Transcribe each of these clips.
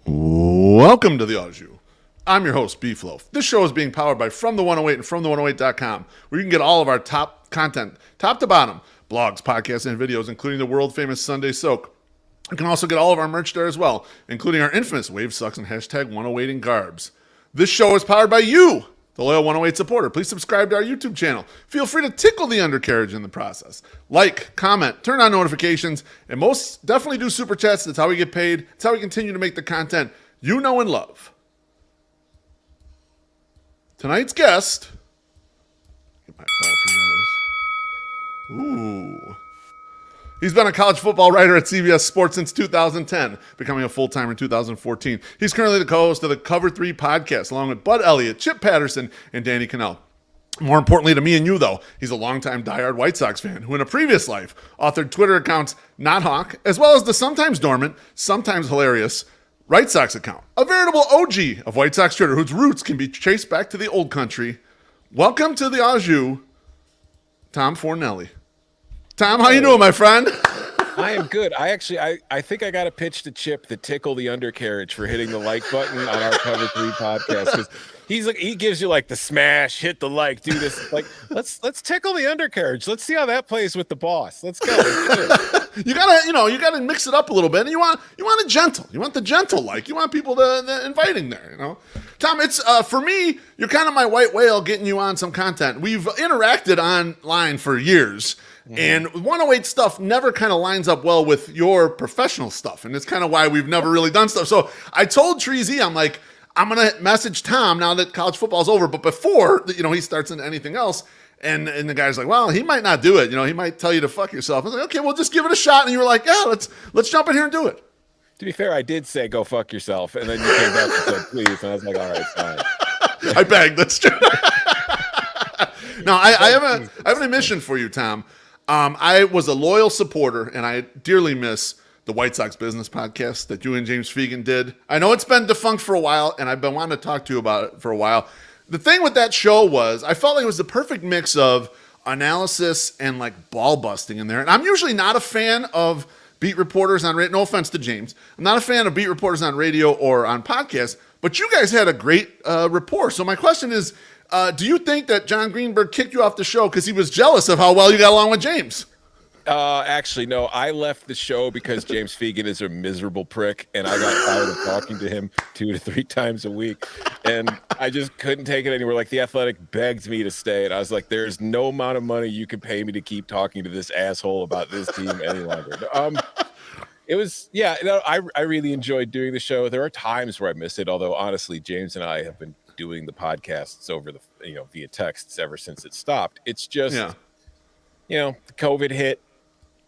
Welcome to the Au Jus. I'm your host, Beef Loaf. This show is being powered by From the 108 and FromThe108.com, where you can get all of our top content, top to bottom, blogs, podcasts, and videos, including the world-famous Sunday Soak. You can also get all of our merch there as well, including our infamous Wave Sucks and hashtag 108 in Garbs. This show is powered by you, the loyal 108 supporter. Please subscribe to our YouTube channel. Feel free to tickle the undercarriage in the process. Like, comment, turn on notifications, and most definitely do super chats. That's how we get paid. That's how we continue to make the content you know and love. Tonight's guest. Ooh. He's been a college football writer at CBS Sports since 2010, becoming a full-timer in 2014. He's currently the co-host of the Cover 3 podcast, along with Bud Elliott, Chip Patterson, and Danny Cannell. More importantly to me and you, though, he's a longtime diehard White Sox fan who in a previous life authored Twitter accounts Not Hawk, as well as the sometimes dormant, sometimes hilarious White Sox account. A veritable OG of White Sox Twitter whose roots can be traced back to the old country. Welcome to the Au Jus, Tom Fornelli. Tom, how you doing, my friend? I am good. I think I got a pitch to Chip to tickle the undercarriage for hitting the like button on our Cover 3 podcast, because he gives you like the smash, hit the like, do this. Like, let's tickle the undercarriage. Let's see how that plays with the boss. Let's go. You gotta mix it up a little bit. And you want a gentle. You want the gentle like. You want people to inviting there. You know, Tom. It's for me. You're kind of my white whale, getting you on some content. We've interacted online for years. Mm-hmm. And 108 stuff never kind of lines up well with your professional stuff. And it's kind of why we've never really done stuff. So I told Trezy, I'm like, I'm going to message Tom now that college football's over. But before, he starts into anything else. And the guy's like, well, he might not do it. He might tell you to fuck yourself. I was like, okay, well, just give it a shot. And you were like, yeah, let's jump in here and do it. To be fair, I did say, go fuck yourself. And then you came back and said, please. And I was like, all right, fine. I begged. That's true. Now, I have an admission for you, Tom. I was a loyal supporter, and I dearly miss the White Sox Business podcast that you and James Fegan did. I know it's been defunct for a while, and I've been wanting to talk to you about it for a while. The thing with that show was I felt like it was the perfect mix of analysis and like ball busting in there. And I'm usually not a fan of beat reporters on radio. No offense to James. I'm not a fan of beat reporters on radio or on podcasts, but you guys had a great rapport. So my question is, do you think that John Greenberg kicked you off the show because he was jealous of how well you got along with James? Actually, no. I left the show because James Fegan is a miserable prick, and I got tired of talking to him 2 to 3 times a week, and I just couldn't take it anymore. Like, The Athletic begged me to stay, and I was like, "There's no amount of money you can pay me to keep talking to this asshole about this team any longer." It was, I really enjoyed doing the show. There are times where I miss it, although honestly, James and I have been doing the podcasts over the via texts ever since it stopped. It's just the COVID hit.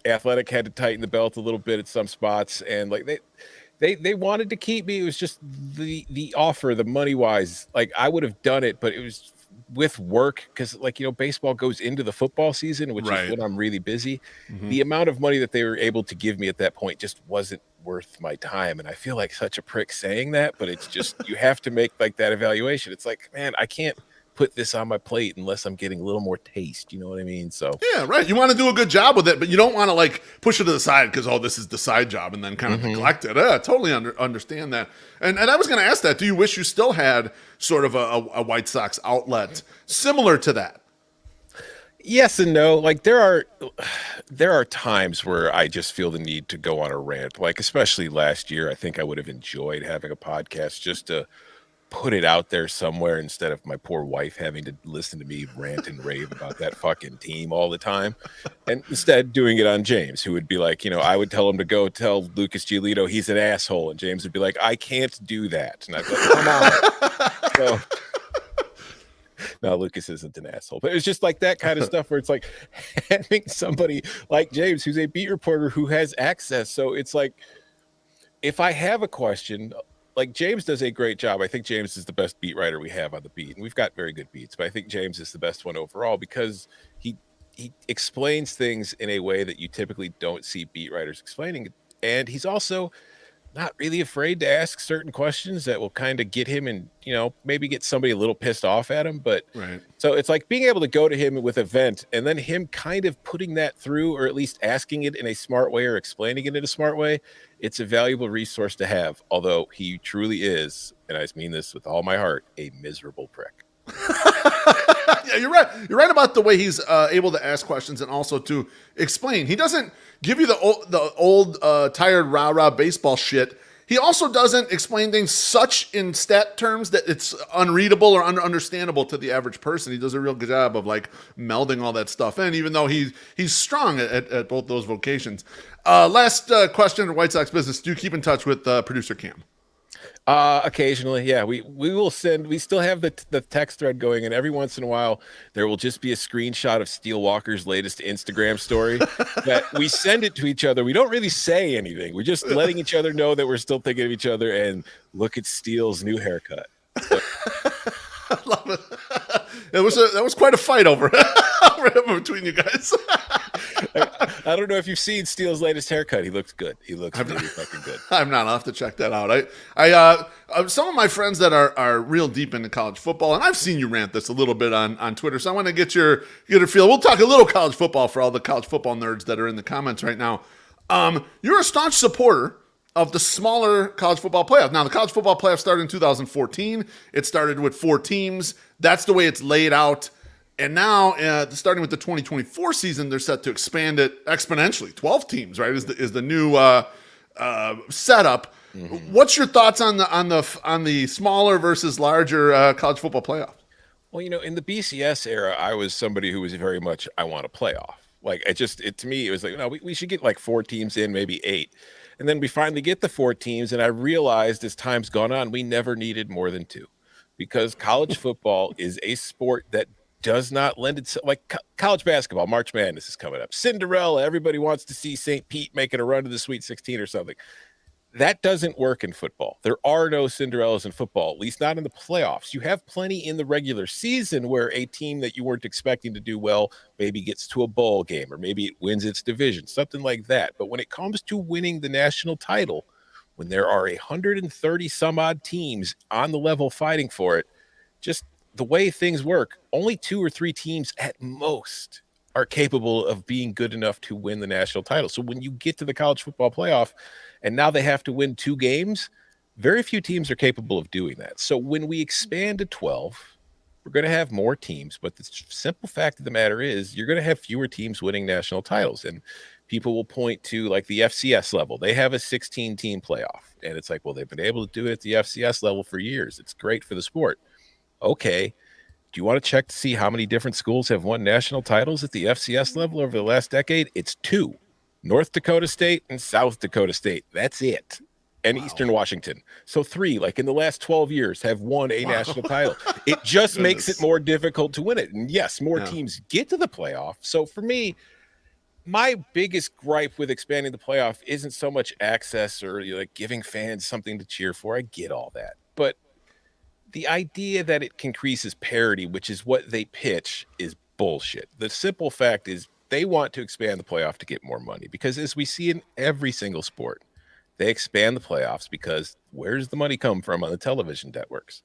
Athletic had to tighten the belt a little bit at some spots, and like they wanted to keep me. It was just the offer, the money wise. Like, I would have done it, but it was with work, because baseball goes into the football season, which is when I'm really busy. Mm-hmm. The amount of money that they were able to give me at that point just wasn't worth my time, and I feel like such a prick saying that, but it's just you have to make like that evaluation. It's like, man, I can't put this on my plate unless I'm getting a little more taste. You know what I mean? So yeah, right. You want to do a good job with it, but you don't want to like push it to the side because this is the side job, and then kind of neglect it. I totally understand that. And I was going to ask that. Do you wish you still had sort of a White Sox outlet similar to that? Yes and no. Like, there are times where I just feel the need to go on a rant. Like, especially last year, I think I would have enjoyed having a podcast just to put it out there somewhere instead of my poor wife having to listen to me rant and rave about that fucking team all the time, and instead doing it on James, who would be like, I would tell him to go tell Lucas Giolito he's an asshole, and James would be like, I can't do that, and I'd be like, come on. So, no, Lucas isn't an asshole, but it's just like that kind of stuff where it's like having somebody like James, who's a beat reporter who has access. So it's like, if I have a question, like, James does a great job. I think James is the best beat writer we have on the beat, and we've got very good beats, but I think James is the best one overall because he explains things in a way that you typically don't see beat writers explaining. And he's also not really afraid to ask certain questions that will kind of get him and, maybe get somebody a little pissed off at him. But Right. so it's like being able to go to him with a vent and then him kind of putting that through, or at least asking it in a smart way or explaining it in a smart way. It's a valuable resource to have, although he truly is, and I mean this with all my heart, a miserable prick. Yeah, you're right. You're right about the way he's able to ask questions and also to explain. He doesn't give you the old tired rah-rah baseball shit. He also doesn't explain things such in stat terms that it's unreadable or understandable to the average person. He does a real good job of like melding all that stuff in, even though he's strong at both those vocations. Last question, White Sox business. Do you keep in touch with producer Cam? Occasionally, yeah. We will send. We still have the text thread going, and every once in a while, there will just be a screenshot of Steel Walker's latest Instagram story that we send it to each other. We don't really say anything. We're just letting each other know that we're still thinking of each other. And look at Steele's new haircut. So, I love it. That was quite a fight over between you guys. I don't know if you've seen Steele's latest haircut. He looks good. He looks really fucking good. I'm not. I'll have to check that out. I some of my friends that are real deep into college football, and I've seen you rant this a little bit on Twitter, so I want to get your feel. We'll talk a little college football for all the college football nerds that are in the comments right now. You're a staunch supporter of the smaller college football playoff. Now, the college football playoff started in 2014. It started with 4 teams. That's the way it's laid out. And now, starting with the 2024 season, they're set to expand it exponentially. 12 teams, right, is the new setup. Mm-hmm. What's your thoughts on the smaller versus larger college football playoff? Well, in the BCS era, I was somebody who was very much, I want a playoff. Like, to me, it was like, no, we should get like 4 teams in, maybe 8. And then we finally get the 4 teams, and I realized as time's gone on, we never needed more than 2, because college football is a sport that does not lend itself, like college basketball. March Madness is coming up. Cinderella, everybody wants to see St. Pete making a run to the Sweet 16 or something. That doesn't work in football. There are no Cinderellas in football, at least not in the playoffs. You have plenty in the regular season where a team that you weren't expecting to do well maybe gets to a bowl game, or maybe it wins its division, something like that. But when it comes to winning the national title, when there are 130 some odd teams on the level fighting for it, just the way things work, only 2 or 3 teams at most are capable of being good enough to win the national title. So when you get to the college football playoff and now they have to win 2 games, very few teams are capable of doing that. So when we expand to 12, we're going to have more teams. But the simple fact of the matter is you're going to have fewer teams winning national titles. And people will point to like the FCS level. They have a 16-team playoff. And it's like, well, they've been able to do it at the FCS level for years. It's great for the sport. Okay, do you want to check to see how many different schools have won national titles at the FCS level over the last decade? It's 2, North Dakota State and South Dakota State. That's it. And Eastern Washington. So 3, like in the last 12 years, have won a national title. It just makes it more difficult to win it. And yes, more teams get to the playoff. So for me, my biggest gripe with expanding the playoff isn't so much access or like giving fans something to cheer for. I get all that. But the idea that it increases parity, which is what they pitch, is bullshit. The simple fact is they want to expand the playoff to get more money, because as we see in every single sport, they expand the playoffs because where does the money come from on the television networks?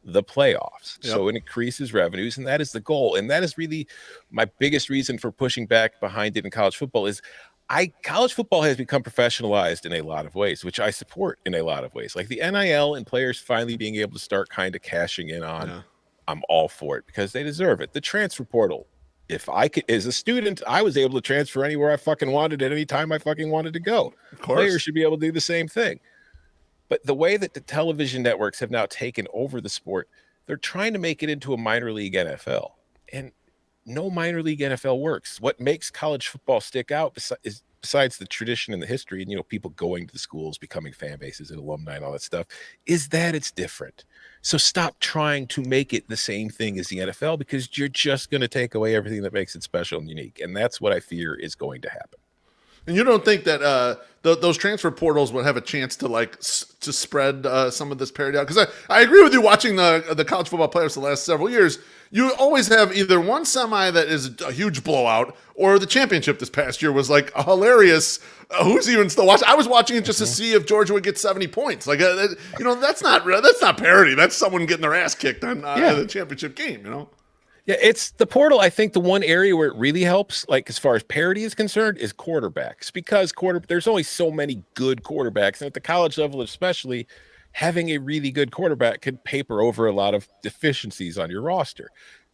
The playoffs. Yep. So it increases revenues, and that is the goal. And that is really my biggest reason for pushing back behind it in college football is college football has become professionalized in a lot of ways, which I support in a lot of ways. Like the NIL and players finally being able to start kind of cashing in on, I'm all for it because they deserve it. The transfer portal. If I could, as a student, I was able to transfer anywhere I fucking wanted at any time I fucking wanted to go. Of course. Players should be able to do the same thing. But the way that the television networks have now taken over the sport, they're trying to make it into a minor league NFL. And no minor league NFL works. What makes college football stick out is besides the tradition and the history and, people going to the schools, becoming fan bases and alumni and all that stuff, is that it's different. So stop trying to make it the same thing as the NFL, because you're just going to take away everything that makes it special and unique. And that's what I fear is going to happen. And you don't think that those transfer portals would have a chance to to spread some of this parity out? Because I agree with you. Watching the college football playoffs the last several years, you always have either one semi that is a huge blowout, or the championship this past year was like a hilarious. Who's even still watching? I was watching it just to see if Georgia would get 70 points. Like, that's not parity. That's someone getting their ass kicked on the championship game. Yeah, it's the portal. I think the one area where it really helps, like as far as parity is concerned, is quarterbacks, because there's only so many good quarterbacks, and at the college level especially, having a really good quarterback could paper over a lot of deficiencies on your roster.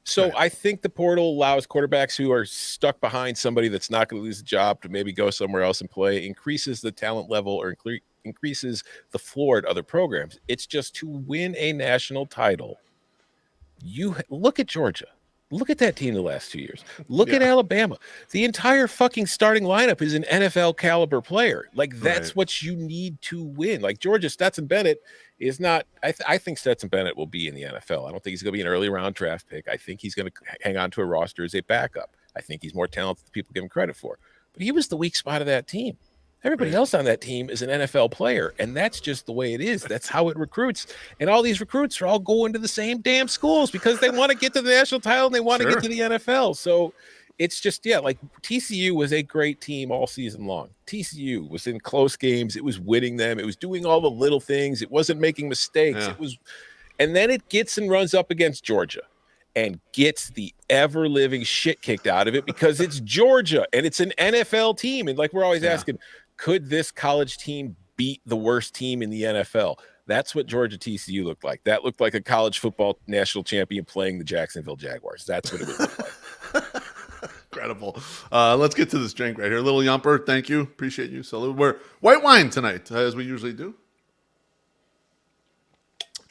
So right. I think the portal allows quarterbacks who are stuck behind somebody that's not going to lose the job to maybe go somewhere else and play, increases the talent level or increases the floor at other programs. It's just to win a national title. You look at Georgia. Look at that team the last 2 years. Look at Alabama. The entire fucking starting lineup is an NFL caliber player. Like, that's what you need to win. Like, Georgia, Stetson Bennett is not – I think Stetson Bennett will be in the NFL. I don't think he's going to be an early round draft pick. I think he's going to hang on to a roster as a backup. I think he's more talented than people give him credit for. But he was the weak spot of that team. Everybody else on that team is an NFL player, and that's just the way it is. That's how it recruits. And all these recruits are all going to the same damn schools because they want to get to the national title and they want to get to the NFL. So it's just, like TCU was a great team all season long. TCU was in close games. It was winning them. It was doing all the little things. It wasn't making mistakes. And then it gets and runs up against Georgia and gets the ever-living shit kicked out of it because it's Georgia and it's an NFL team. And like we're always asking, could this college team beat the worst team in the NFL? That's what Georgia TCU looked like. That looked like a college football national champion playing the Jacksonville Jaguars. That's what it would look like. Incredible. Let's get to this drink right here. Little Yumper, thank you. Appreciate you. So we're white wine tonight, as we usually do.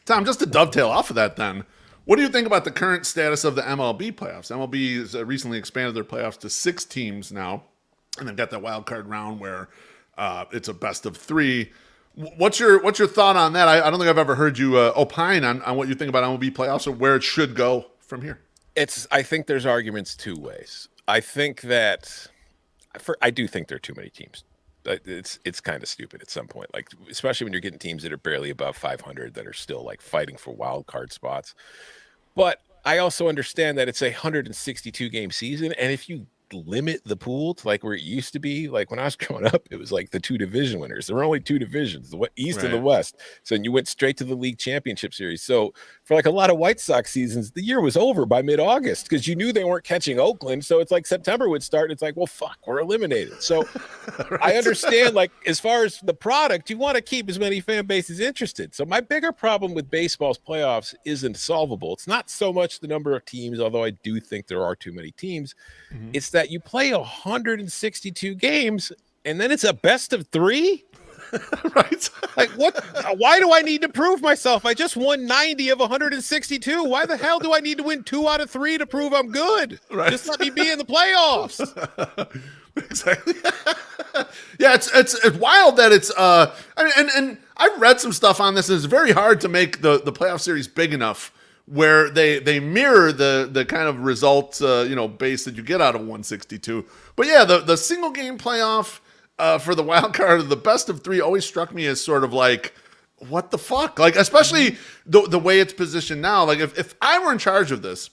Tom, just to dovetail off of that then, what do you think about the current status of the MLB playoffs? MLB has recently expanded their playoffs to 6 teams now, and they've got that wild card round where it's a best of 3. What's your thought on that? I don't think I've ever heard you opine on what you think about MLB playoffs or where it should go from here. I think there's arguments 2 ways. I think that I do think there are too many teams. It's kind of stupid at some point, like especially when you're getting teams that are barely above 500 that are still like fighting for wild card spots. But I also understand that it's a 162 game season, and if you limit the pool to like where it used to be, like when I was growing up, it was like the 2 division winners. There were only 2 divisions, the East and the West. So you went straight to the league championship series. So for like a lot of White Sox seasons, the year was over by mid-August because you knew they weren't catching Oakland. So it's like September would start. And it's like, well, fuck, we're eliminated. So I understand, like, as far as the product, you want to keep as many fan bases interested. So my bigger problem with baseball's playoffs isn't solvable. It's not so much the number of teams, although I do think there are too many teams. It's that you play 162 games and then it's a best of 3. Right. Like, what? Why do I need to prove myself? I just won 90 of 162. Why the hell do I need to win 2 out of 3 to prove I'm good? Right. Just let me be in the playoffs. Exactly. Yeah, it's wild that it's and I've read some stuff on this, and it's very hard to make the playoff series big enough where they mirror the kind of results base that you get out of 162. But yeah, the single game playoff for the wild card, the best of 3 always struck me as sort of like, what the fuck? Like, especially the way it's positioned now. Like, if I were in charge of this,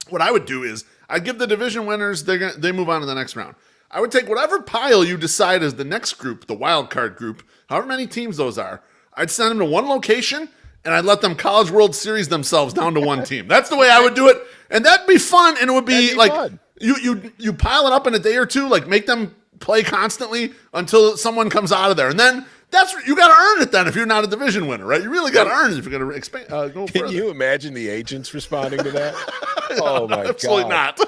what I would do is I'd give the division winners, they move on to the next round. I would take whatever pile you decide is the next group, the wild card group, however many teams those are, I'd send them to one location, and I'd let them College World Series themselves down to one team. That's the way I would do it. And that'd be fun, and it would be like fun. You pile it up in a day or 2, like make them play constantly until someone comes out of there. And then you got to earn it then if you're not a division winner, right? You really got to earn it if you're going to expand. Go Can further. You imagine the agents responding to that? Oh, my God. Absolutely not.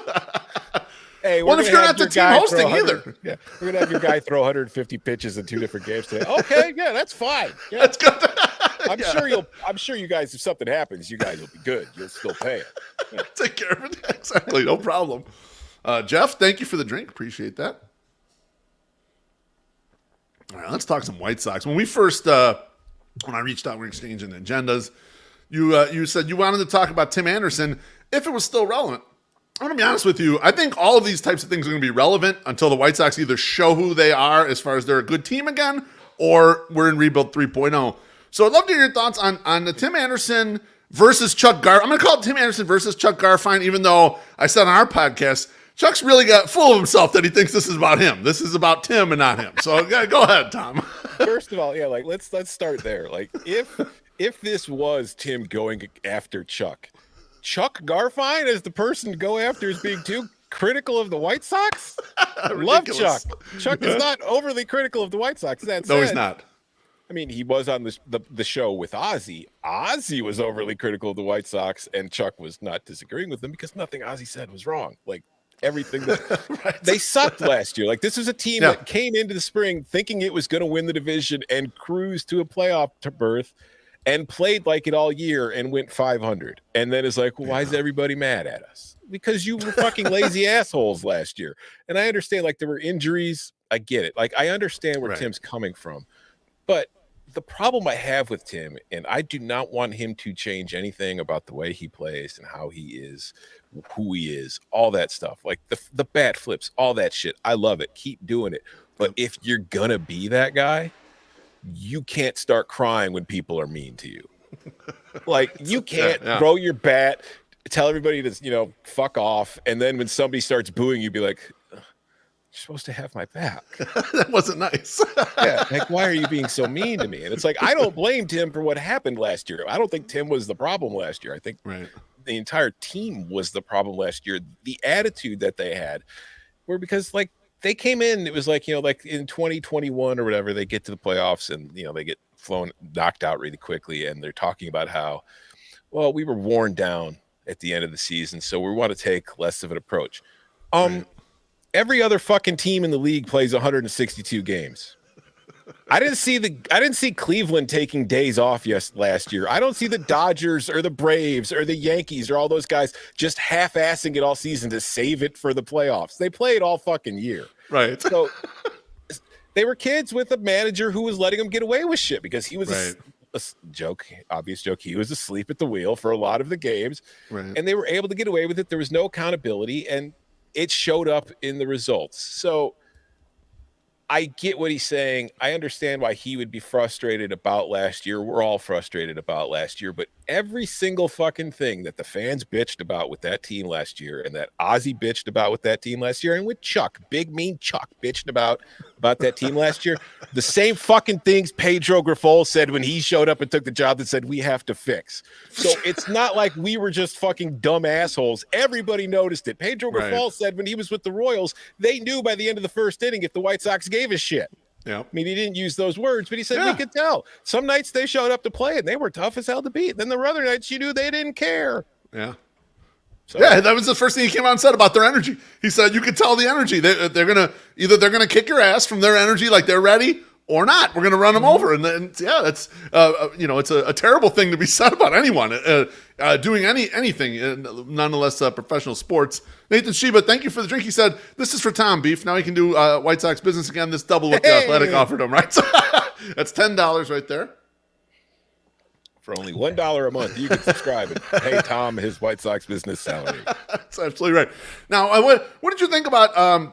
Hey, well, if you're not the team hosting either. Yeah, we're going to have your guy throw 150 pitches in 2 different games today. Okay, yeah, that's fine. Yeah. That's good. I'm sure you guys, if something happens, you guys will be good. You'll still pay it. Yeah. Take care of it. Exactly. No problem. Jeff, thank you for the drink. Appreciate that. All right, let's talk some White Sox. When we first, when I reached out, we were exchanging agendas. You said you wanted to talk about Tim Anderson if it was still relevant. I'm going to be honest with you. I think all of these types of things are going to be relevant until the White Sox either show who they are as far as they're a good team again, or we're in rebuild 3.0. So I'd love to hear your thoughts on the Tim Anderson versus Chuck Gar. I'm going to call it Tim Anderson versus Chuck Garfien, even though I said on our podcast, Chuck's really got full of himself that he thinks this is about him. This is about Tim and not him. So go ahead, Tom. First of all, yeah, like let's start there. Like if this was Tim going after Chuck Garfien as the person to go after is being too critical of the White Sox? Love Chuck. Chuck is not overly critical of the White Sox. That said, no, he's not. I mean, he was on the show with Ozzie. Ozzie was overly critical of the White Sox, and Chuck was not disagreeing with him because nothing Ozzie said was wrong. Like everything that Right. they sucked last year. Like this was a team that came into the spring thinking it was going to win the division and cruise to a playoff berth, and played like it all year and went 500. And then it's like, well, why is everybody mad at us? Because you were fucking lazy assholes last year. And I understand, like, there were injuries. I get it. Like, I understand where Tim's coming from. But the problem I have with Tim, and I do not want him to change anything about the way he plays and how he is, who he is, all that stuff. Like the bat flips, all that shit. I love it. Keep doing it. But if you're going to be that guy, you can't start crying when people are mean to you. Like you can't throw your bat, tell everybody to, fuck off. And then when somebody starts booing you, be like, you're supposed to have my back. That wasn't nice. Yeah. Like, why are you being so mean to me? And it's like, I don't blame Tim for what happened last year. I don't think Tim was the problem last year. I think the entire team was the problem last year. The attitude that they had were because like, they came in, it was like, like in 2021 or whatever, they get to the playoffs and, they get knocked out really quickly. And they're talking about how, well, we were worn down at the end of the season, so we want to take less of an approach. Every other fucking team in the league plays 162 games. I didn't see Cleveland taking days off last year. I don't see the Dodgers or the Braves or the Yankees or all those guys just half-assing it all season to save it for the playoffs. They play it all fucking year. Right. So they were kids with a manager who was letting them get away with shit because he was a obvious joke. He was asleep at the wheel for a lot of the games, and they were able to get away with it. There was no accountability, and it showed up in the results. So I get what he's saying. I understand why he would be frustrated about last year. We're all frustrated about last year, but every single fucking thing that the fans bitched about with that team last year and that Ozzie bitched about with that team last year and with Chuck, big mean Chuck bitched about that team last year, the same fucking things Pedro Grifol said when he showed up and took the job that said we have to fix. So it's not like we were just fucking dumb assholes. Everybody noticed it. Pedro Grifol said when he was with the Royals, they knew by the end of the first inning if the White Sox gave a shit. I mean, he didn't use those words, but he said we could tell. Some nights they showed up to play and they were tough as hell to beat. Then the other nights you knew they didn't care. So, that was the first thing he came out and said about their energy. He said you could tell the energy. They're gonna kick your ass from their energy, like they're ready, or not. We're gonna run them over. And then that's it's a terrible thing to be said about anyone doing anything, nonetheless professional sports. Nathan Sheba, thank you for the drink. He said this is for Tom Beef. Now he can do White Sox business again. This double what the Athletic offered him, right? So that's $10 right there. For only $1 a month, you can subscribe and pay Tom his White Sox business salary. That's absolutely right. Now, what did you think about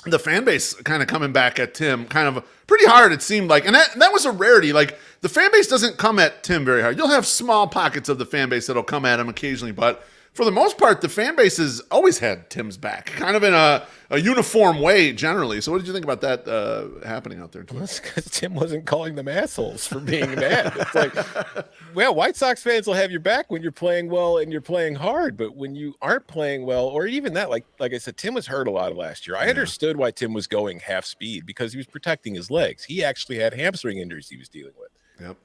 the fan base kind of coming back at Tim kind of pretty hard, it seemed like? And that was a rarity. Like, the fan base doesn't come at Tim very hard. You'll have small pockets of the fan base that'll come at him occasionally, but for the most part, the fan base has always had Tim's back, kind of in a uniform way generally. So what did you think about that happening out there? Well, that's because Tim wasn't calling them assholes for being mad. It's like, well, White Sox fans will have your back when you're playing well and you're playing hard, but when you aren't playing well, or even that, like I said, Tim was hurt a lot last year. I understood why Tim was going half speed because he was protecting his legs. He actually had hamstring injuries he was dealing with.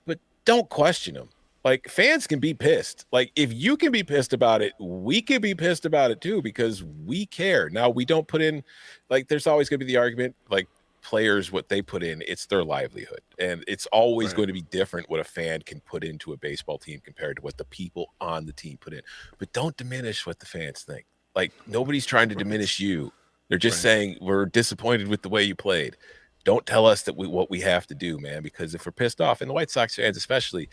But don't question him. Like, fans can be pissed. Like, if you can be pissed about it, we can be pissed about it too because we care. Now, we don't put in, like, there's always going to be the argument, like, players, what they put in, it's their livelihood. And it's always going to be different what a fan can put into a baseball team compared to what the people on the team put in. But don't diminish what the fans think. Like, nobody's trying to diminish you. They're just saying, we're disappointed with the way you played. Don't tell us that what we have to do, man, because if we're pissed off, and the White Sox fans especially,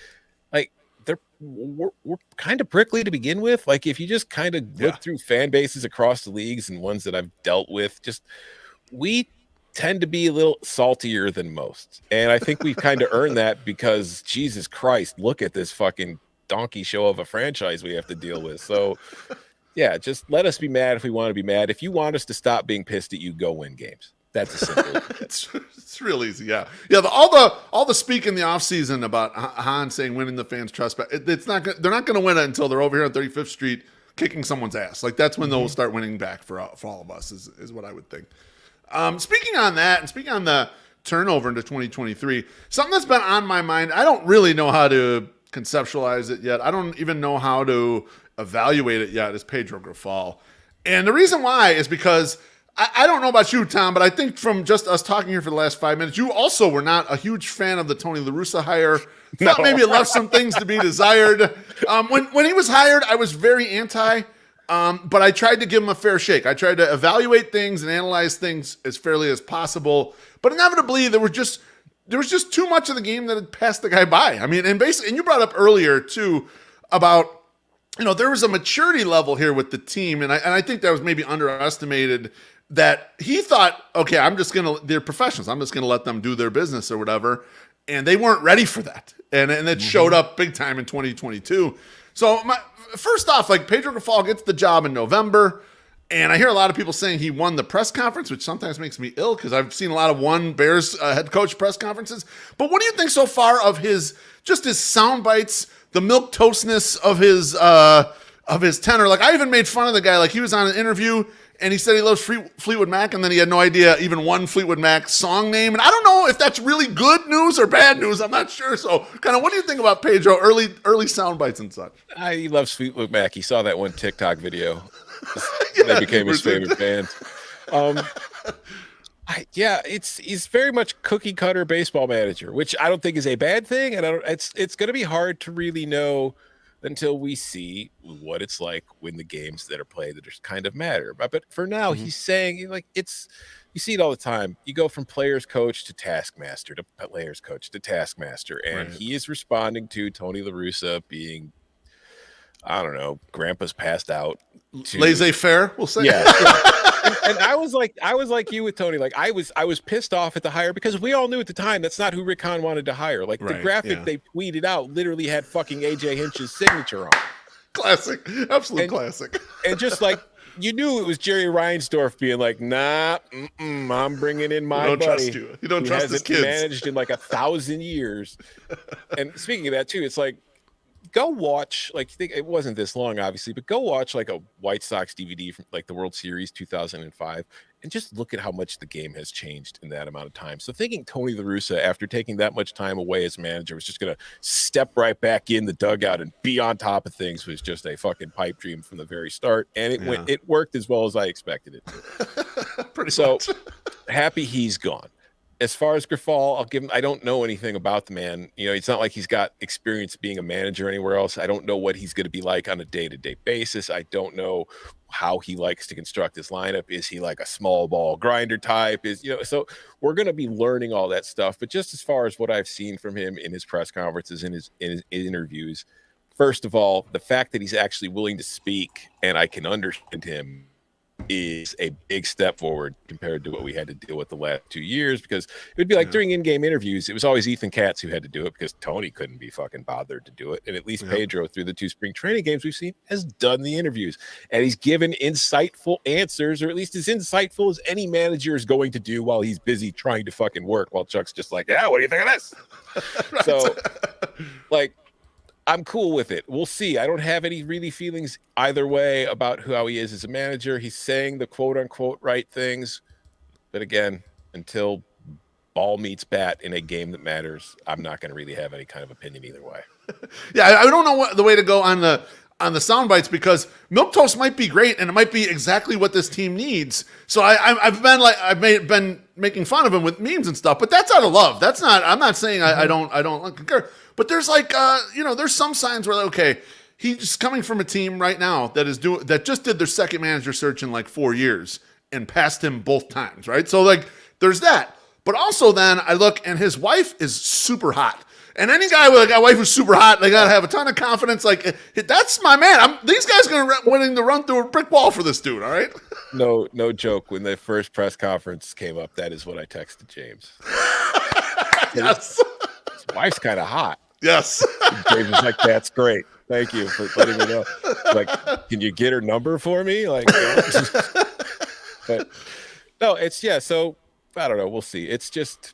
like, we're kind of prickly to begin with. Like, if you just kind of look through fan bases across the leagues and ones that I've dealt with, we tend to be a little saltier than most. And I think we've kind of earned that because, Jesus Christ, look at this fucking donkey show of a franchise we have to deal with. So, yeah, just let us be mad if we want to be mad. If you want us to stop being pissed at you, go win games. That's a simple. It's real easy, yeah. All the speak in the offseason about Han saying winning the fans' trust, but it's not. They're not going to win it until they're over here on 35th Street kicking someone's ass. Like that's when they'll start winning back for all of us. Is what I would think. Speaking on that, and speaking on the turnover into 2023, something that's been on my mind. I don't really know how to conceptualize it yet. I don't even know how to evaluate it yet. Is Pedro Grifol, and the reason why is because. I don't know about you, Tom, but I think from just us talking here for the last 5 minutes, you also were not a huge fan of the Tony La Russa hire. Thought maybe it left some things to be desired. When he was hired, I was very anti, but I tried to give him a fair shake. I tried to evaluate things and analyze things as fairly as possible. But inevitably, there was just too much of the game that had passed the guy by. I mean, and you brought up earlier too about there was a maturity level here with the team, and I think that was maybe underestimated. That he thought, okay, they're professionals. I'm just going to let them do their business or whatever. And they weren't ready for that. And it showed up big time in 2022. So first off, like Pedro Grifol gets the job in November. And I hear a lot of people saying he won the press conference, which sometimes makes me ill because I've seen a lot of Bears head coach press conferences. But what do you think so far of his sound bites, the milquetoastness of his tenor? Like I even made fun of the guy. Like he was on an interview and he said he loves Fleetwood Mac, and then he had no idea even one Fleetwood Mac song name. And I don't know if that's really good news or bad news. I'm not sure. So, kind of, what do you think about Pedro? Early sound bites and such. He loves Fleetwood Mac. He saw that one TikTok video. They became his favorite band. He's very much cookie cutter baseball manager, which I don't think is a bad thing. And it's going to be hard to really know until we see what it's like when the games that are played that just kind of matter. But for now, he's saying you see it all the time. You go from players coach to taskmaster to players coach to taskmaster. And he is responding to Tony La Russa being, I don't know, grandpa's passed out. Laissez-faire, we'll say. Yeah. And I was like you with Tony. Like I was pissed off at the hire because we all knew at the time that's not who Rick Hahn wanted to hire. Like the graphic they tweeted out literally had fucking AJ Hinch's signature on. Classic, absolute classic. And just like you knew it was Jerry Reinsdorf being like, nah, I'm bringing in my buddy. Trust you. You don't trust his kids. Managed in like 1,000 years. And speaking of that too, it's like. Go watch, it wasn't this long, obviously, but go watch like a White Sox DVD from like the World Series 2005 and just look at how much the game has changed in that amount of time. So thinking Tony La Russa, after taking that much time away as manager, was just going to step right back in the dugout and be on top of things was just a fucking pipe dream from the very start. And it worked as well as I expected it to. Pretty much. Happy he's gone. As far as Grifol, I'll give him. I don't know anything about the man. It's not like he's got experience being a manager anywhere else. I don't know what he's going to be like on a day-to-day basis. I don't know how he likes to construct his lineup. Is he like a small ball grinder type? So we're going to be learning all that stuff. But just as far as what I've seen from him in his press conferences, in his interviews, first of all, the fact that he's actually willing to speak and I can understand him is a big step forward compared to what we had to deal with the last 2 years, because it would be like during in-game interviews, it was always Ethan Katz who had to do it because Tony couldn't be fucking bothered to do it. And at least Pedro, through the 2 spring training games we've seen, has done the interviews and he's given insightful answers, or at least as insightful as any manager is going to do while he's busy trying to fucking work, while Chuck's just like, yeah, what do you think of this? So I'm cool with it. We'll see. I don't have any really feelings either way about how he is as a manager. He's saying the quote unquote right things. But again, until ball meets bat in a game that matters, I'm not going to really have any kind of opinion either way. Yeah, I don't know what the way to go on the sound bites, because milquetoast might be great and it might be exactly what this team needs. So I've been making fun of him with memes and stuff, but that's out of love. That's not. I'm not saying I don't concur. But there's there's some signs where okay, he's coming from a team right now that just did their second manager search in like 4 years and passed him both times, right? So there's that. But also then I look and his wife is super hot. And any guy with a wife who's super hot, they got to have a ton of confidence. Like, that's my man. These guys are winning to run through a brick wall for this dude, all right? No joke. When the first press conference came up, that is what I texted James. Yes. His wife's kind of hot. Yes. James was like, "That's great. Thank you for letting me know." Like, can you get her number for me? Like, but no, it's So I don't know. We'll see. It's just,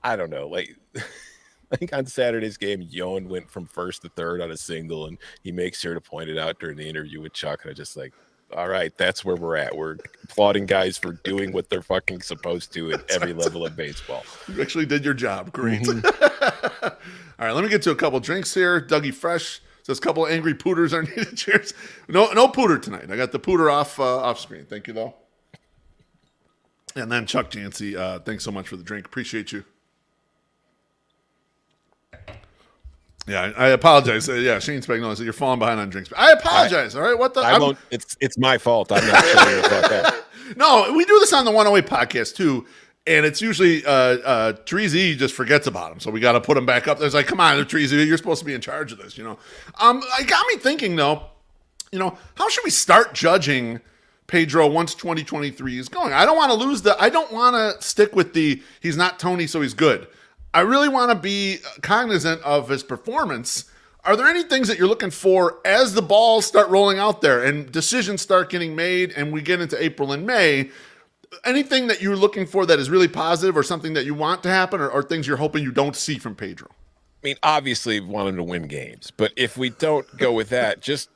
I don't know. Like, I think on Saturday's game, Yoan went from first to third on a single, and he makes sure to point it out during the interview with Chuck. And I just like, all right, that's where we're at. We're applauding guys for doing what they're fucking supposed to at every level of baseball. You actually did your job. Great. All right, let me get to a couple drinks here. Dougie Fresh says a couple of angry pooters are needed. Cheers. No pooter tonight. I got the pooter off screen. Thank you, though. And then Chuck Jancy, thanks so much for the drink. Appreciate you. Yeah, I apologize. Yeah, Shane Spagnuolo said you're falling behind on drinks. I apologize. All right, what the? I won't. It's my fault. I'm not sure about that. No, we do this on the 108 podcast too, and it's usually Teresi just forgets about him, so we got to put him back up. There's like, come on, Teresi, you're supposed to be in charge of this, It got me thinking though. How should we start judging Pedro once 2023 is going? I don't want to lose I don't want to stick with he's not Tony, so he's good. I really want to be cognizant of his performance. Are there any things that you're looking for as the balls start rolling out there and decisions start getting made and we get into April and May? Anything that you're looking for that is really positive or something that you want to happen or things you're hoping you don't see from Pedro? I mean, obviously we want him to win games, but if we don't go with that, just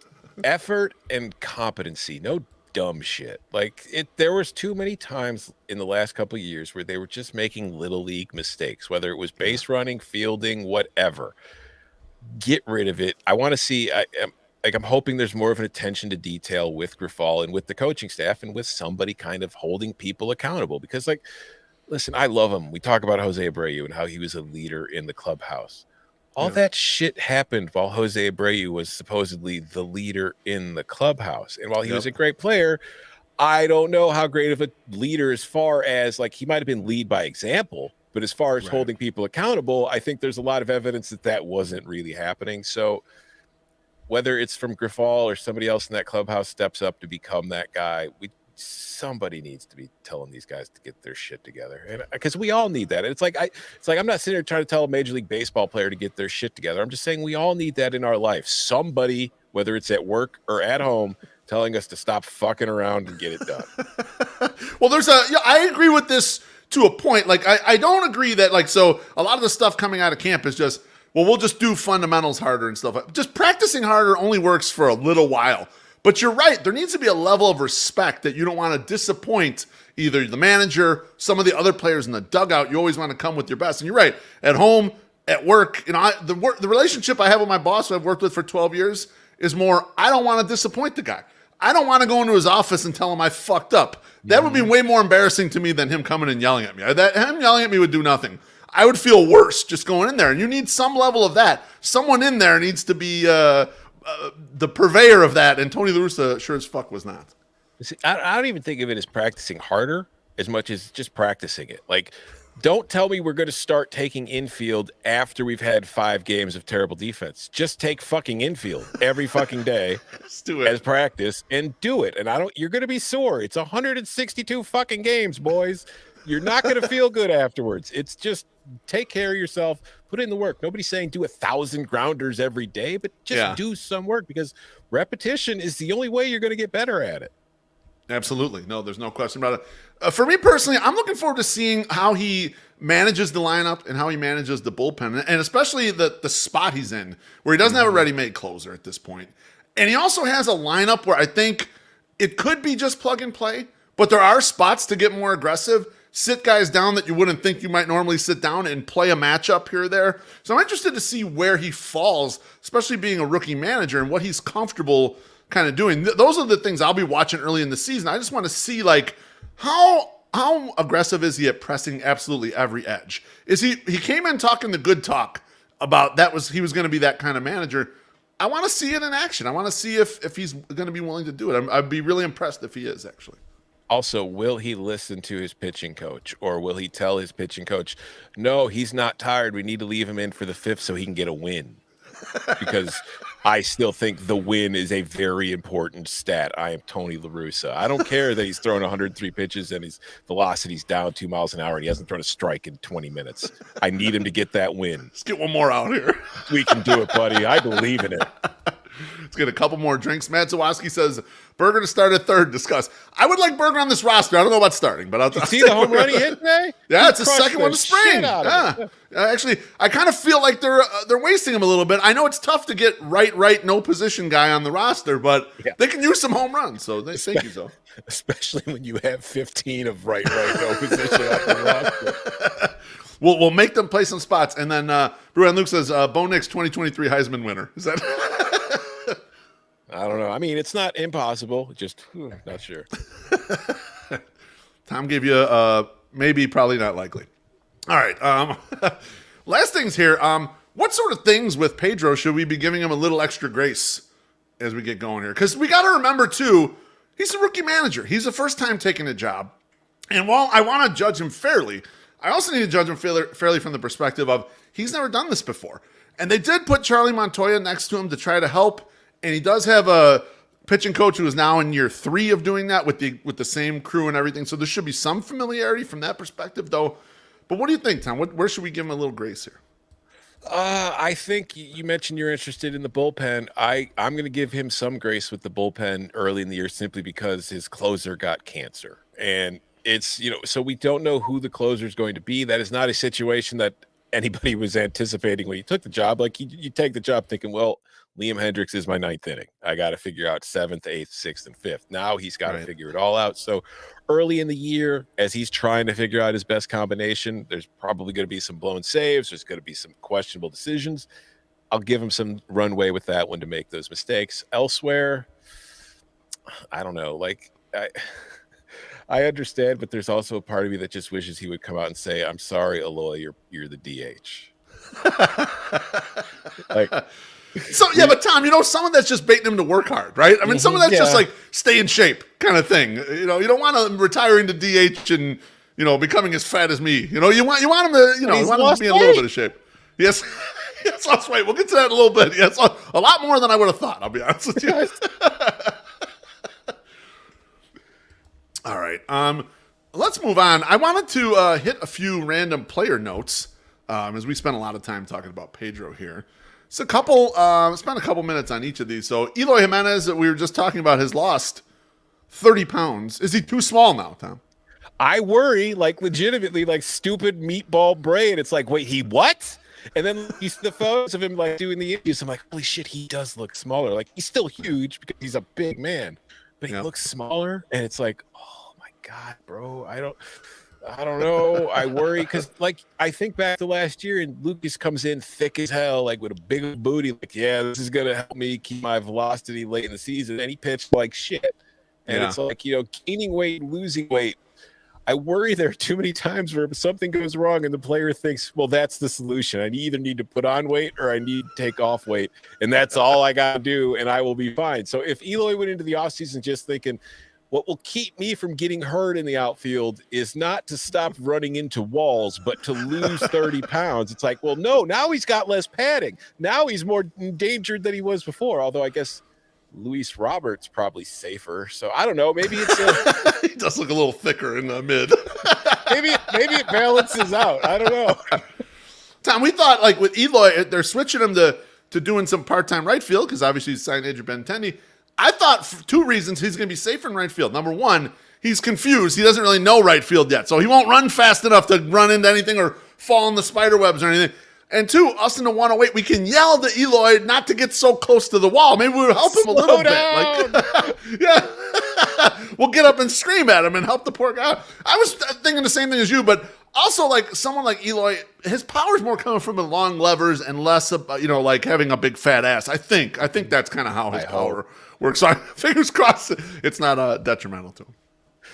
effort and competency, no dumb shit. Like there was too many times in the last couple of years where they were just making little league mistakes, whether it was base running, fielding, whatever. Get rid of it. I want to see. I'm hoping there's more of an attention to detail with Grifol and with the coaching staff and with somebody kind of holding people accountable. Because, listen, I love him. We talk about Jose Abreu and how he was a leader in the clubhouse. All that shit happened while Jose Abreu was supposedly the leader in the clubhouse. And while he was a great player, I don't know how great of a leader as far as he might have been lead by example, but as far as holding people accountable, I think there's a lot of evidence that wasn't really happening. So whether it's from Grifol or somebody else in that clubhouse steps up to become that guy, somebody needs to be telling these guys to get their shit together, and because we all need that. And it's like I'm not sitting here trying to tell a Major League Baseball player to get their shit together. I'm just saying we all need that in our life. Somebody, whether it's at work or at home, telling us to stop fucking around and get it done. Well, I agree with this to a point. I don't agree that so a lot of the stuff coming out of camp is just, well, we'll just do fundamentals harder and stuff. Just practicing harder only works for a little while. But you're right. There needs to be a level of respect that you don't want to disappoint either the manager, some of the other players in the dugout. You always want to come with your best. And you're right. At home, at work, the relationship I have with my boss, who I've worked with for 12 years, is more, I don't want to disappoint the guy. I don't want to go into his office and tell him I fucked up. That would be way more embarrassing to me than him coming and yelling at me. Him yelling at me would do nothing. I would feel worse just going in there. And you need some level of that. Someone in there needs to be the purveyor of that, and Tony La Russa sure as fuck was not. See, I don't even think of it as practicing harder as much as just practicing it. Don't tell me we're going to start taking infield after we've had 5 games of terrible defense. Just take fucking infield every fucking day as practice and do it. And you're going to be sore. It's 162 fucking games, boys. You're not going to feel good afterwards. It's just take care of yourself, put in the work. Nobody's saying do 1,000 grounders every day, but just do some work, because repetition is the only way you're going to get better at it. Absolutely. No, there's no question about it. For me personally, I'm looking forward to seeing how he manages the lineup and how he manages the bullpen, and especially the spot he's in, where he doesn't have a ready-made closer at this point. And he also has a lineup where I think it could be just plug and play, but there are spots to get more aggressive, sit guys down that you wouldn't think you might normally sit down, and play a matchup here or there. So I'm interested to see where he falls, especially being a rookie manager, and what he's comfortable kind of doing. Those are the things I'll be watching early in the season. I just want to see how aggressive is he at pressing absolutely every edge? He came in talking the good talk about he was going to be that kind of manager. I want to see it in action. I want to see if he's going to be willing to do it. I'd be really impressed if he is, actually. Also, will he listen to his pitching coach, or will he tell his pitching coach, no, he's not tired, we need to leave him in for the 5th so he can get a win? Because I still think the win is a very important stat. I am Tony La Russa. I don't care that he's thrown 103 pitches and his velocity's down 2 miles an hour and he hasn't thrown a strike in 20 minutes. I need him to get that win. Let's get one more out here. We can do it, buddy. I believe in it. Let's get a couple more drinks. Matt Zawoski says, Berger to start at third. Discuss. I would like Berger on this roster. I don't know about starting, but I'll see the home run he hit today? Yeah, it's the second one of spring. Yeah. Actually, I kind of feel like they're wasting him a little bit. I know it's tough to get right, no position guy on the roster, but they can use some home runs. So thank you, so. Especially when you have 15 of right, no position on the roster. We'll make them play some spots. And then Bruin Luke says, Bo Nix 2023 Heisman winner. Is that? I don't know. I mean, it's not impossible. Just not sure. Tom gave you maybe, probably not likely. All right. Last things here. What sort of things with Pedro should we be giving him a little extra grace as we get going here? Because we got to remember, too, he's a rookie manager. He's the first time taking a job. And while I want to judge him fairly, I also need to judge him fairly from the perspective of he's never done this before. And they did put Charlie Montoya next to him to try to help. And he does have a pitching coach who is now in year 3 of doing that with the same crew and everything. So there should be some familiarity from that perspective, though. But what do you think, Tom? Where should we give him a little grace here? I think you mentioned you're interested in the bullpen. I'm going to give him some grace with the bullpen early in the year simply because his closer got cancer. And it's, so we don't know who the closer is going to be. That is not a situation that anybody was anticipating when he took the job. Like you take the job thinking, well, Liam Hendricks is my 9th inning. I got to figure out 7th, 8th, 6th, and 5th. Now he's got to figure it all out. So early in the year, as he's trying to figure out his best combination, there's probably going to be some blown saves. There's going to be some questionable decisions. I'll give him some runway with that one to make those mistakes. Elsewhere, I don't know. Like I understand, but there's also a part of me that just wishes he would come out and say, "I'm sorry, Eloy, you're the DH." So yeah, but Tom, someone that's just baiting him to work hard, right? I mean, someone that's just like stay in shape kind of thing. You don't want to retire into DH and becoming as fat as me. You want him to you want him to be in a little bit of shape. Yes, yes, lost weight. We'll get to that in a little bit. Yes, a lot more than I would have thought. I'll be honest with you. All right, let's move on. I wanted to hit a few random player notes as we spent a lot of time talking about Pedro here. So spent a couple minutes on each of these. So Eloy Jimenez that we were just talking about has lost 30 pounds. Is he too small now, Tom? I worry, legitimately, stupid meatball brain. It's like, wait, he what? And then you see the photos of him doing the interviews. I'm like, holy shit, he does look smaller. Like he's still huge because he's a big man, but he looks smaller. And it's like, oh my God, bro, I don't know. I worry because, I think back to last year, and Lucas comes in thick as hell, with a big booty. This is gonna help me keep my velocity late in the season. And he pitched like shit. And it's gaining weight, losing weight. I worry there are too many times where something goes wrong and the player thinks, well, that's the solution. I either need to put on weight or I need to take off weight, and that's all I got to do, and I will be fine. So if Eloy went into the offseason just thinking, what will keep me from getting hurt in the outfield is not to stop running into walls, but to lose 30 pounds. It's like, well, no, now he's got less padding. Now he's more endangered than he was before. Although I guess Luis Robert's probably safer. So I don't know. Maybe it's he does look a little thicker in the mid. maybe it balances out. I don't know. Tom, we thought with Eloy, they're switching him to doing some part-time right field because obviously he's signed Adrian Benintendi. I thought for 2 reasons he's going to be safer in right field. Number one, he's confused. He doesn't really know right field yet. So he won't run fast enough to run into anything or fall in the spider webs or anything. And 2, us in the 108, we can yell to Eloy not to get so close to the wall. Maybe we'll help him a little bit. Yeah. We'll get up and scream at him and help the poor guy. I was thinking the same thing as you, but also someone like Eloy, his power's more coming from the long levers and less having a big fat ass. I think that's kind of how his power works. So fingers crossed it's not detrimental to him.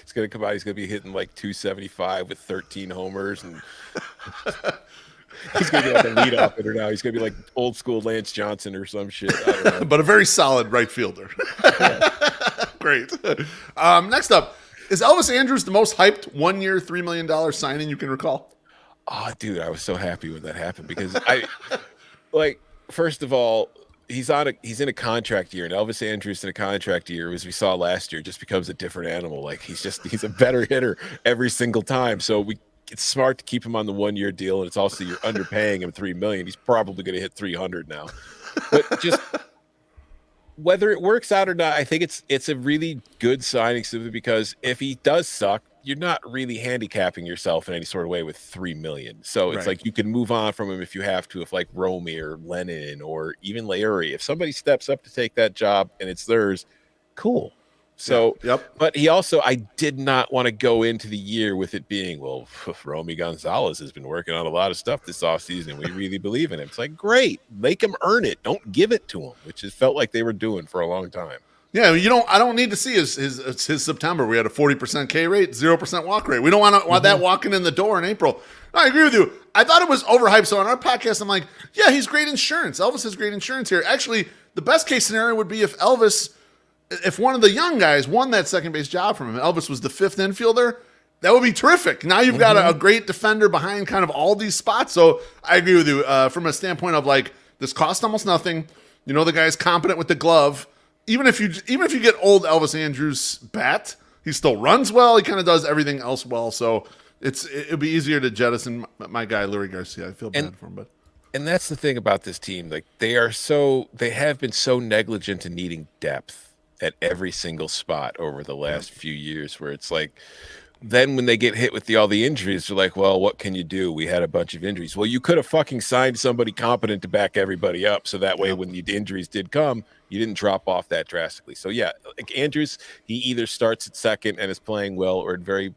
He's going to come out. He's going to be hitting 275 with 13 homers. And he's going to be like a leadoff hitter now. He's going to be like old school Lance Johnson or some shit. I don't know. But a very solid right fielder. Great. Next up, is Elvis Andrus the most hyped 1-year, $3 million signing you can recall? Oh, dude, I was so happy when that happened because first of all, he's in a contract year, and Elvis Andrus in a contract year, as we saw last year, just becomes a different animal. Like he's a better hitter every single time. So it's smart to keep him on the 1-year deal, and it's also you're underpaying him $3 million. He's probably going to hit 300 now. But just whether it works out or not, I think it's a really good signing simply because if he does suck, you're not really handicapping yourself in any sort of way with $3 million. So it's like you can move on from him if you have to, if like Romy or Lennon or even Larry, if somebody steps up to take that job and it's theirs, cool. So, but he also, I did not want to go into the year with it being, well, Romy Gonzalez has been working on a lot of stuff this offseason. We really believe in him. It's like, great, make him earn it. Don't give it to him, which it felt like they were doing for a long time. Yeah, I don't need to see his September. We had a 40% K rate, 0% walk rate. We don't want that walking in the door in April. No, I agree with you. I thought it was overhyped. So on our podcast, I'm like, yeah, he's great insurance. Elvis has great insurance here. Actually, the best case scenario would be if one of the young guys won that second base job from him. Elvis was the fifth infielder. That would be terrific. Now you've got a great defender behind kind of all these spots. So I agree with you from a standpoint of like this cost almost nothing. The guy's competent with the glove. Even if you get old Elvis Andrus bat, he still runs well. He kind of does everything else well. So it'd be easier to jettison my guy Luis Garcia. I feel bad for him, and that's the thing about this team. Like they have been so negligent in needing depth at every single spot over the last few years. Where it's like, then when they get hit with all the injuries, they're like, well, what can you do? We had a bunch of injuries. Well, you could have fucking signed somebody competent to back everybody up. So that way, when the injuries did come, you didn't drop off that drastically. So yeah, like Andrus, he either starts at second and is playing well, or at very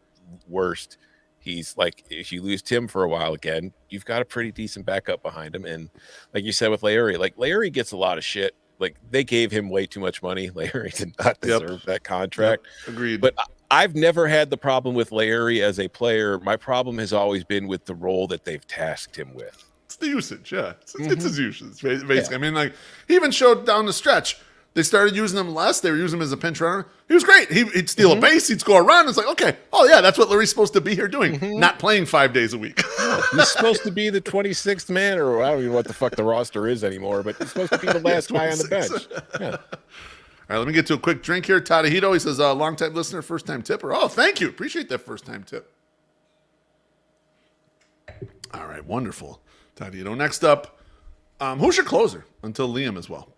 worst, he's like, if you lose Tim for a while again, you've got a pretty decent backup behind him. And like you said with Larry gets a lot of shit. Like they gave him way too much money. Larry did not deserve that contract. Agreed. But I've never had the problem with Larry as a player. My problem has always been with the role that they've tasked him with. It's the usage, yeah. It's his usage, basically. Yeah. I mean, like, he even showed down the stretch. They started using him less. They were using him as a pinch runner. He was great. He'd steal a base. He'd score a run. It's like, okay, oh, yeah, that's what Larry's supposed to be here doing, not playing 5 days a week. He's supposed to be the 26th man, or I don't even know what the fuck the roster is anymore, but he's supposed to be the last guy on the bench. Yeah. All right, let me get to a quick drink here. Tadahito, he says, long-time listener, first-time tipper. Oh, thank you. Appreciate that first-time tip. All right, wonderful. Tadahito. Next up, who's your closer until Liam as well?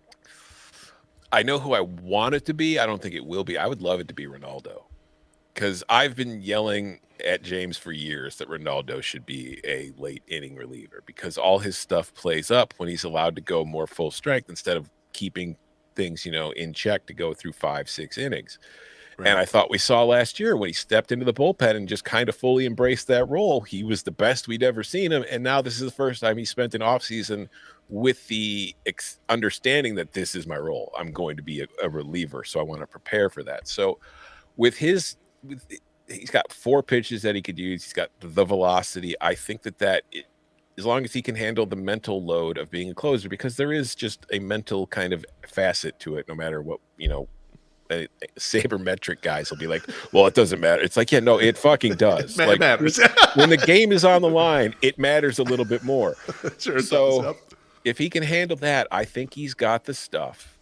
I know who I want it to be. I don't think it will be. I would love it to be Ronaldo, because I've been yelling at James for years that Ronaldo should be a late inning reliever, because all his stuff plays up when he's allowed to go more full strength instead of keeping things, in check to go through 5-6 innings. Right. And I thought we saw last year when he stepped into the bullpen and just kind of fully embraced that role, he was the best we'd ever seen him. And now this is the first time he spent an offseason with the understanding that this is my role. I'm going to be a reliever, so I want to prepare for that. So he's got 4 pitches that he could use. He's got the velocity. I think that as long as he can handle the mental load of being a closer, because there is just a mental kind of facet to it, no matter what, sabermetric guys will be like, well, it doesn't matter. It's like, yeah, no, it fucking does. It matters. When the game is on the line, it matters a little bit more. Sure. So if he can handle that, I think he's got the stuff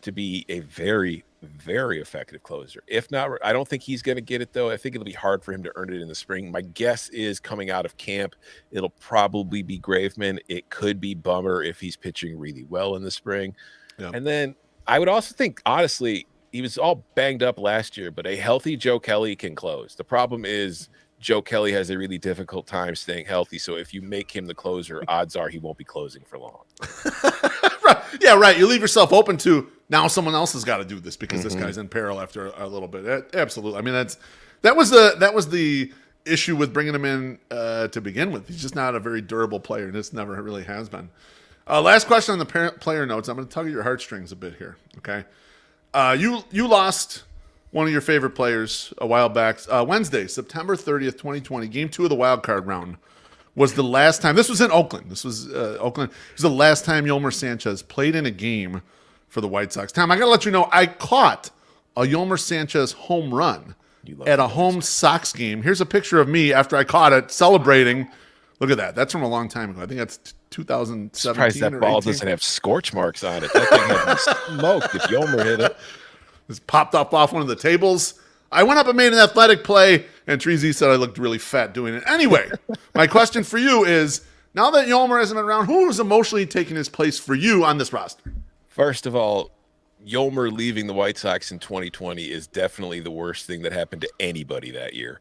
to be a very, very effective closer. If not, I don't think he's going to get it, though. I think it'll be hard for him to earn it in the spring. My guess is coming out of camp, it'll probably be Graveman. It could be Bummer if he's pitching really well in the spring. Yeah. And then I would also think, honestly, he was all banged up last year, but a healthy Joe Kelly can close. The problem is Joe Kelly has a really difficult time staying healthy. So if you make him the closer, odds are he won't be closing for long. Yeah, right. You leave yourself open to now someone else has got to do this because this guy's in peril after a little bit. Absolutely. I mean, that was the issue with bringing him in to begin with. He's just not a very durable player, and this never really has been. Last question on the player notes. I'm going to tug at your heartstrings a bit here. Okay. You lost one of your favorite players a while back. Wednesday, September 30th, 2020, Game 2 of the wild card round was the last time. This was in Oakland. This was Oakland. It was the last time Yolmer Sanchez played in a game for the White Sox. Tom, I got to let you know, I caught a Yolmer Sanchez home run at a home Sox game. Here's a picture of me after I caught it, celebrating Look at that. That's from a long time ago. I think that's 2017 Surprised that or ball 18. doesn't have scorch marks on it. That thing had been smoked if Yolmer hit it. It's popped up off one of the tables. I went up and made an athletic play, and Treasy said I looked really fat doing it. Anyway, my question for you is, now that Yolmer hasn't been around, who is emotionally taking his place for you on this roster? First of all, Yolmer leaving the White Sox in 2020 is definitely the worst thing that happened to anybody that year.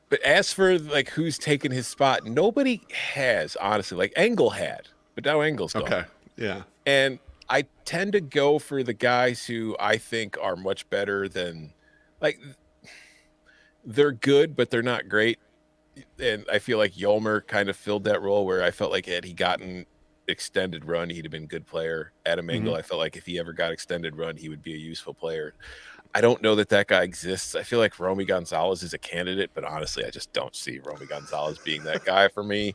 But as for like who's taken his spot, nobody has, honestly. Like Engel had, but now Engel's gone. Okay, yeah. And I tend to go for the guys who I think are much better than, like, they're good, but they're not great. And I feel like Yolmer kind of filled that role where I felt like had he gotten extended run, he'd have been a good player. Adam Engel, I felt like if he ever got extended run, he would be a useful player. I don't know that guy exists. I feel like Romy Gonzalez is a candidate, but honestly, I just don't see Romy Gonzalez being that guy for me.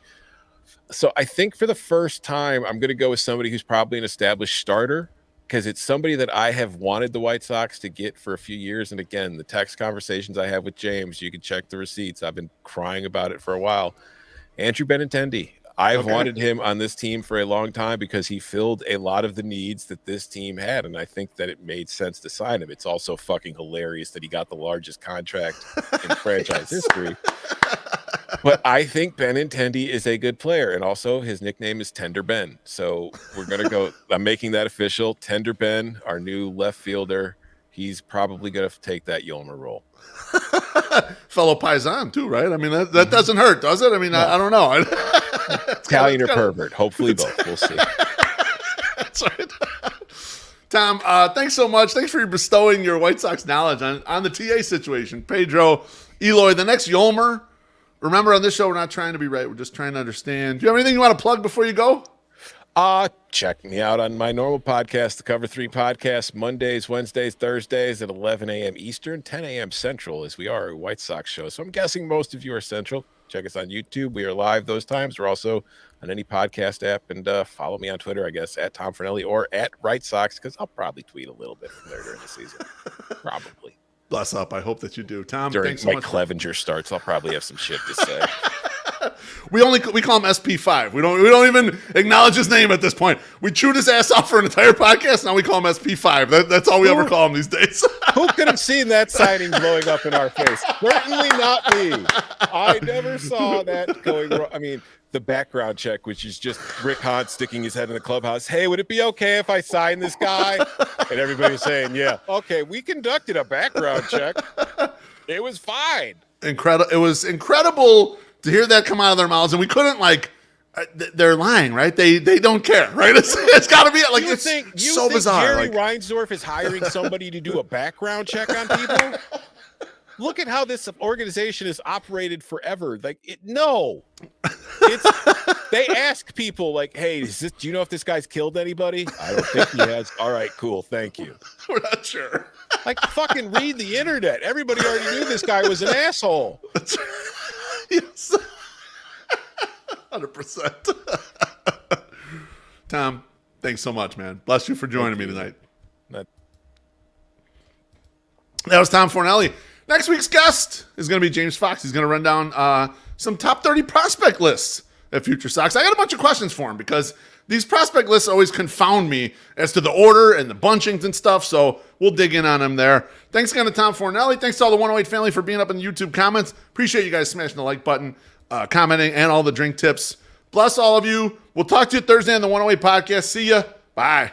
So I think for the first time, I'm going to go with somebody who's probably an established starter because it's somebody that I have wanted the White Sox to get for a few years. And again, the text conversations I have with James, you can check the receipts. I've been crying about it for a while. Andrew Benintendi. I've wanted him on this team for a long time because he filled a lot of the needs that this team had. And I think that it made sense to sign him. It's also fucking hilarious that he got the largest contract in franchise history. But I think Benintendi is a good player. And also his nickname is Tender Ben. So we're going to go, I'm making that official. Tender Ben, our new left fielder. He's probably going to take that Yolmer role. Fellow Paisan too, right? I mean, that doesn't hurt, does it? I mean, no. I don't know. Italian or pervert. Hopefully both. We'll see. That's right. Tom, thanks so much. Thanks for bestowing your White Sox knowledge on the TA situation. Pedro, Eloy, the next Yolmer. Remember, on this show, we're not trying to be right. We're just trying to understand. Do you have anything you want to plug before you go? Check me out on my normal podcast, the Cover 3 podcast, Mondays, Wednesdays, Thursdays at 11 a.m. Eastern, 10 a.m. Central, as we are a White Sox show. So I'm guessing most of you are Central. Check us on YouTube. We are live those times. We're also on any podcast app. And follow me on Twitter, I guess, at Tom Fornelli or at White Sox, because I'll probably tweet a little bit from there during the season. Probably. Bless up. I hope that you do. Tom, during thanks so much. Clevenger starts, I'll probably have some shit to say. We call him SP5. We don't even acknowledge his name at this point. We chewed his ass off for an entire podcast. Now we call him SP5. That's all we ever call him these days. Who could have seen that signing blowing up in our face? Certainly not me. I never saw that going wrong. I mean, the background check, which is just Rick Hahn sticking his head in the clubhouse. Hey, would it be okay if I sign this guy? And everybody's saying, yeah. Okay, we conducted a background check. It was fine. Incredible. It was incredible to hear that come out of their mouths, and we couldn't they're lying, right? They don't care, right? It's got to be like it's so bizarre. Jerry Reinsdorf is hiring somebody to do a background check on people. Look at how this organization has operated forever. No. They ask people like, "Hey, do you know if this guy's killed anybody?" I don't think he has. All right, cool, thank you. We're not sure. Like, fucking read the internet. Everybody already knew this guy was an asshole. That's right. Yes. 100%. Tom, thanks so much, man. Bless you for joining me tonight. That was Tom Fornelli. Next week's guest is going to be James Fox. He's going to run down some top 30 prospect lists at Future Sox. I got a bunch of questions for him because these prospect lists always confound me as to the order and the bunchings and stuff, so we'll dig in on them there. Thanks again to Tom Fornelli. Thanks to all the 108 family for being up in the YouTube comments. Appreciate you guys smashing the like button, commenting, and all the drink tips. Bless all of you. We'll talk to you Thursday on the 108 podcast. See ya. Bye.